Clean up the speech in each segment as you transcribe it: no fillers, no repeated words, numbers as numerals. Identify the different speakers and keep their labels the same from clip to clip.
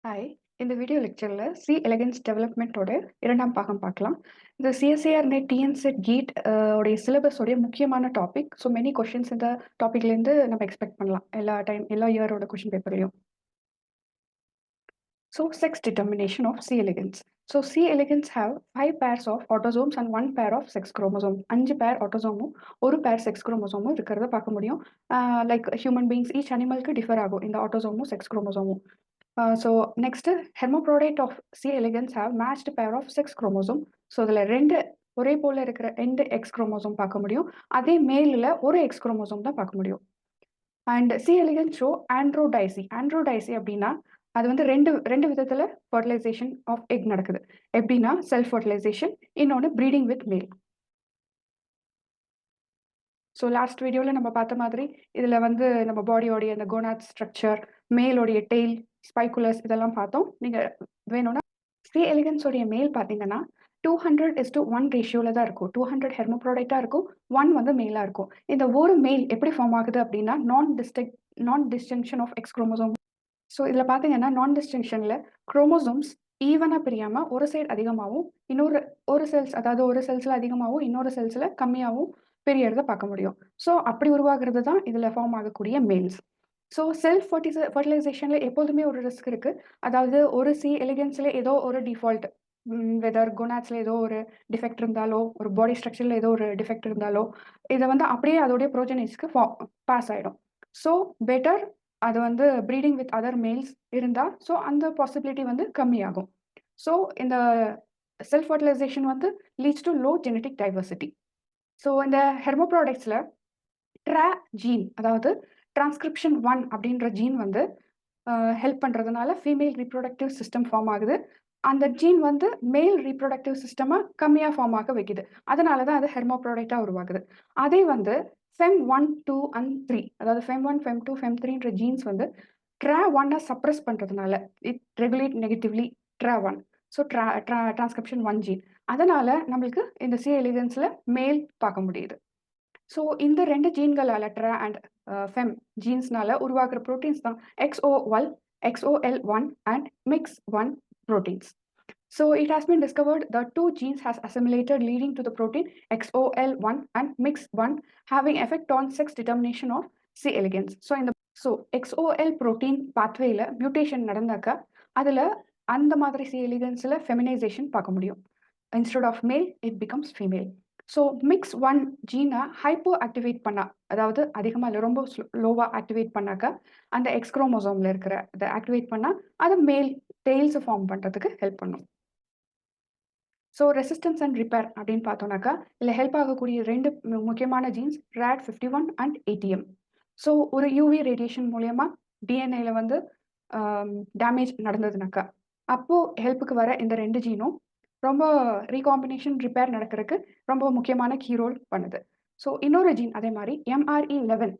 Speaker 1: Hi. இந்த video லெக்சர்ல C elegance டெவலப்மெண்ட்டோட 2ஆம் பாகம் பார்க்கலாம். இந்த சிஎஸ்ஐஆர் நெட், டிஎன்செட், கீட் உடைய சிலபஸ் உடைய முக்கியமான டாபிக். ஸோ மெனி கொஸ்டின்ஸ் இந்த டாபிக்லேருந்து நம்ம எக்ஸ்பெக்ட் பண்ணலாம். எல்லா இயரோட question பேப்பர்லையும். So sex determination of C. elegans. So C. elegans have 5 pairs of autosomes and 1 pair of sex chromosome. 5 pair autosome, 1 pair sex chromosome இருக்கிறத பார்க்க முடியும். Like human beings, each animalக்கு differ ஆகும் இந்த autosome, sex chromosome. So next, hermaphrodite of C. elegans have matched pair of sex chromosome. So இதில் 2 ஒரே போல இருக்கிற 2 X chromosome பார்க்க முடியும். அதே மேலில் ஒரு X chromosome தான் பார்க்க முடியும். And C elegans show androdioecy. Androdioecy அப்படின்னா அது வந்து ரெண்டு விதத்தில் ஃபர்டிலைசேஷன் ஆஃப் எக் நடக்குது. எப்படின்னா செல்ஃப் ஃபர்டிலைசேஷன், இன்னொன்று ப்ரீடிங் வித் மேல். ஸோ லாஸ்ட் வீடியோவில் நம்ம பார்த்த மாதிரி இதில் வந்து நம்ம பாடியோடைய அந்த கோனாட் ஸ்ட்ரக்சர், மேலோடைய டெய்ல், ஸ்பைக்குலஸ் இதெல்லாம் பார்த்தோம். நீங்கள் வேணும்னா சி எலிகன்ஸோடைய மேல் பார்த்தீங்கன்னா 200:1 ரேஷியோவில் தான் இருக்கும். 200 ஹெர்மோப்ரோடைட்டாக இருக்கும், 1 வந்து மேலாக இருக்கும். இந்த ஒரு மேல் எப்படி ஃபார்ம் ஆகுது அப்படின்னா நான் distinction of X chromosome. So இதில் பார்த்தீங்கன்னா நான் டிஸ்டிங்ஷனில் குரோமோசோம்ஸ் ஈவனாக பிரியாமல் ஒரு சைடு அதிகமாகவும் ஒரு செல்ஸ், அதாவது ஒரு செல்ஸில் அதிகமாகவும் இன்னொரு செல்ஸில் கம்மியாகவும் பிரியறதை பார்க்க முடியும். ஸோ அப்படி உருவாகிறது தான் இதில் ஃபார்ம் ஆகக்கூடிய மேல்ஸ். ஸோ செல்ஃப் ஃபர்டிலைசேஷனில் எப்போதுமே ஒரு ரிஸ்க் இருக்குது. அதாவது ஒரு சி எலிகன்ஸில் ஏதோ ஒரு டிஃபால்ட், வெதர் கொனாட்ஸில் ஏதோ ஒரு டிஃபெக்ட் இருந்தாலோ, ஒரு பாடி ஸ்ட்ரக்சரில் ஏதோ ஒரு டிஃபெக்ட் இருந்தாலோ, இதை வந்து அப்படியே அதோடைய ப்ரோஜனிஸ்க்கு பாஸ் ஆகிடும். ஸோ பெட்டர் அது வந்து ப்ரீடிங் வித் அதர் மேல்ஸ் இருந்தால், ஸோ அந்த பாசிபிலிட்டி வந்து கம்மியாகும். ஸோ இந்த செல்ஃப் ஃபர்டிலைசேஷன் வந்து leads to low genetic diversity. So இந்த ஹெர்மோப்ராடக்ட்ஸில் ட்ரா ஜீன், அதாவது டிரான்ஸ்கிரிப்ஷன் 1 அப்படின்ற ஜீன் வந்து ஹெல்ப் பண்ணுறதுனால ஃபீமேல் ரீப்ரொடக்டிவ் சிஸ்டம் ஃபார்ம் ஆகுது. அந்த ஜீன் வந்து மேல் ரீப்ரொடக்டிவ் சிஸ்டமை கம்மியாக ஃபார்ம் ஆக வைக்குது. அதனால தான் அது ஹெர்மோப்ராடக்டாக உருவாகுது. அதே வந்து ஃபெம் 1, 2 அண்ட் 3, அதாவது ஃபெம் 1, ஃபெம் 2, ஃபெம் 3ன்ற ஜீன்ஸ் வந்து ட்ரா 1 சப்ரஸ் பண்ணுறதுனால it regulate negatively TRA 1. So transcription 1 gene. அதனால நம்மளுக்கு இந்த சி எலிகன்ஸில் மேல் பார்க்க முடியுது. ஸோ இந்த 2 ஜீன்களால், ட்ரா அண்ட் ஃபெம் ஜீன்ஸ்னால உருவாக்குற ப்ரோட்டீன்ஸ் தான் XOL1 and MIX1 proteins. So it has been discovered the 2 genes has assimilated leading to the protein XOL1 and MIX1 having effect on sex determination of C. elegans. So XOL protein pathwayல mutation நடந்தாக்கா அதில் அந்த மாதிரி C. elegansல feminization பார்க்க முடியும். Instead of male, it becomes female. So MIX1 ஜீனை hypo activate பண்ணா, அதாவது அதிகமாக இல்லை ரொம்ப லோவாக ஆக்டிவேட் பண்ணாக்கா அந்த எக்ஸ் குரோமோசோமில் இருக்கிற அதை ஆக்டிவேட் பண்ணால் அது மேல் டெய்ல்ஸை ஃபார்ம் பண்ணுறதுக்கு ஹெல்ப் பண்ணும். ஸோ ரெசிஸ்டன்ஸ் அண்ட் ரிப்பேர் அப்படின்னு பார்த்தோம்னாக்கா இல்லை ஹெல்ப் ஆகக்கூடிய 2 முக்கியமான jeans RAD51 and ATM. So ஒரு UV ரேடியேஷன் மூலயமா டிஎன்ஏல வந்து டேமேஜ் நடந்ததுனாக்கா அப்போது ஹெல்ப்புக்கு வர இந்த 2 ஜீனும் ரொம்ப ரீகாம்பினேஷன் ரிப்பேர் நடக்கிறதுக்கு ரொம்ப முக்கியமான கீ ரோல் பண்ணுது. ஸோ இன்னொரு ஜீன் அதே மாதிரி MRE11,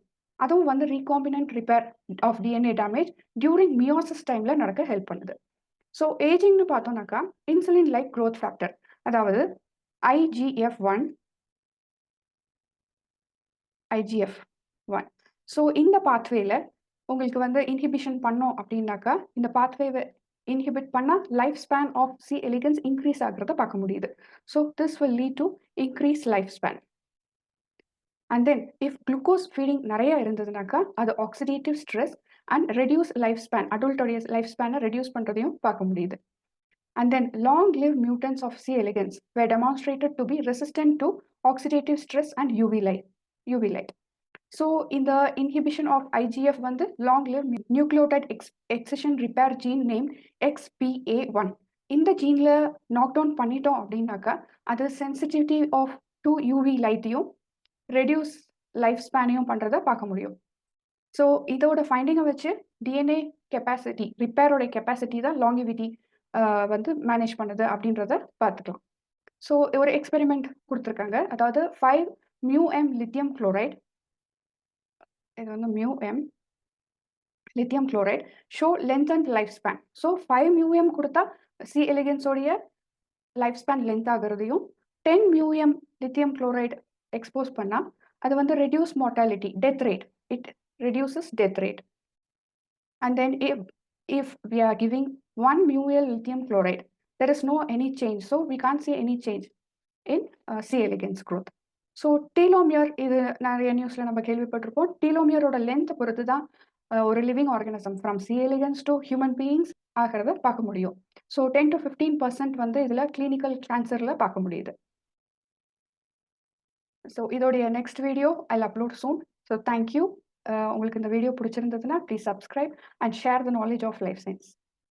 Speaker 1: அதுவும் வந்து recombinant repair of DNA damage during meiosis டைமில் நடக்க ஹெல்ப் பண்ணுது. ஸோ ஏஜிங்னு பார்த்தோம்னாக்கா இன்சுலின் லைக் க்ரோத் ஃபேக்டர், அதாவது IGF-1. ஸோ இந்த பாத்வேல உங்களுக்கு வந்து இன்ஹிபிஷன் பண்ணோம் அப்படின்னாக்கா இந்த பாத்வேவை இன்ஹிபிட் பண்ணால் life span of C. elegans increase ஆகிறத பார்க்க முடியுது. So this will lead to increase life span. And then if glucose feeding நிறைய இருந்ததுனாக்கா அது oxidative stress and reduce life span, அடல்ட்டோடைய லைஃப் ஸ்பேனை ரெடியூஸ் பண்ணுறதையும் பார்க்க முடியுது. And then long live mutants of C. elegans were demonstrated to be resistant to oxidative stress and UV light. So இந்த inhibition of IGF வந்து long live nucleotide excision repair gene name XPA1. இந்த ஜீனில் knock down பண்ணிட்டோம் அப்படின்னாக்கா அது sensitivity of to UV லைட்டையும் reduce life ஸ்பேனையும் பண்ணுறதை பார்க்க முடியும். ஸோ இதோட ஃபைண்டிங்கை வச்சு டிஎன்ஏ கெப்பாசிட்டி, ரிப்பேரோட கெப்பாசிட்டி தான் லாங்கிவிட்டி வந்து மேனேஜ் பண்ணுது அப்படின்றத பார்த்துக்கலாம். ஸோ ஒரு எக்ஸ்பெரிமெண்ட் கொடுத்துருக்காங்க, அதாவது 5 μm லித்தியம் குளோரைட், இது வந்து μm lithium chloride show length and life span. So 5 μm கொடுத்தா C. elegans உடைய லைஃப் ஸ்பேன் லென்த் ஆகிறதையும் 10 μm லித்தியம் குளோரைட் எக்ஸ்போஸ் பண்ணால் அது வந்து reduce mortality, death rate, it reduces death rate. And then if we are giving 1 μl lithium chloride. There is no any change. So we can't see any change in C. elegans growth. So telomere இது நிறைய நியூஸில் நம்ம கேள்விப்பட்டிருப்போம். டீலோமியரோட length பொறுத்து தான் ஒரு living organism from C elegance to human beings ஆகிறத பார்க்க முடியும். ஸோ 10 to 15% வந்து இதில் கிளினிக்கல் கேன்சரில் பார்க்க முடியுது. ஸோ இதோடைய next video I upload soon. So thank you. உங்களுக்கு இந்த வீடியோ பிடிச்சிருந்ததுன்னா please subscribe and share the knowledge of life science.